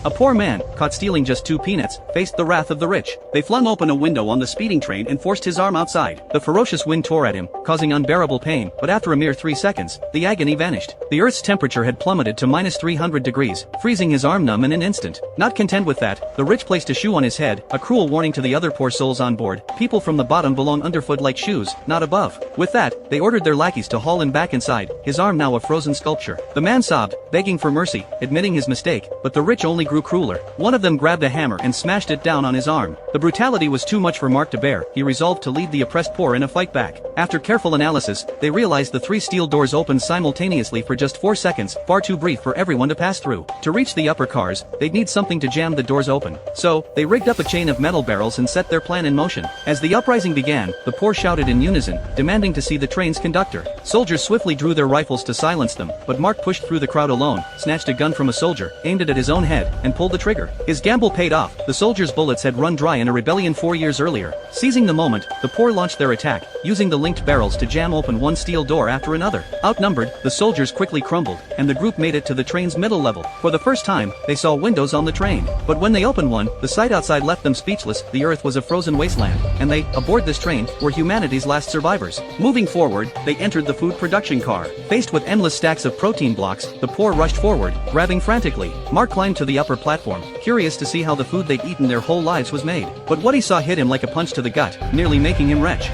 A poor man, caught stealing just 2 peanuts, faced the wrath of the rich. They flung open a window on the speeding train and forced his arm outside. The ferocious wind tore at him, causing unbearable pain, but after a mere 3 seconds, the agony vanished. The Earth's temperature had plummeted to minus 300 degrees, freezing his arm numb in an instant. Not content with that, the rich placed a shoe on his head, a cruel warning to the other poor souls on board. People from the bottom belong underfoot like shoes, not above. With that, they ordered their lackeys to haul him back inside, his arm now a frozen sculpture. The man sobbed, begging for mercy, admitting his mistake, but the rich only grew crueler. One of them grabbed a hammer and smashed it down on his arm. The brutality was too much for Mark to bear. He resolved to lead the oppressed poor in a fight back. After careful analysis, they realized the 3 steel doors opened simultaneously for just 4 seconds, far too brief for everyone to pass through. To reach the upper cars, they'd need something to jam the doors open. So, they rigged up a chain of metal barrels and set their plan in motion. As the uprising began, the poor shouted in unison, demanding to see the train's conductor. Soldiers swiftly drew their rifles to silence them, but Mark pushed through the crowd alone, snatched a gun from a soldier, aimed it at his own head, and pulled the trigger. His gamble paid off. The soldier's bullets had run dry in a rebellion 4 years earlier. Seizing the moment, the poor launched their attack, using the linked barrels to jam open one steel door after another. Outnumbered, the soldiers quickly crumbled, and the group made it to the train's middle level. For the first time, they saw windows on the train. But when they opened one, the sight outside left them speechless. The Earth was a frozen wasteland, and they, aboard this train, were humanity's last survivors. Moving forward, they entered the food production car. Faced with endless stacks of protein blocks, the poor rushed forward, grabbing frantically. Mark climbed to the upper platform, curious to see how the food they'd eaten their whole lives was made. But what he saw hit him like a punch to the gut, nearly making him retch.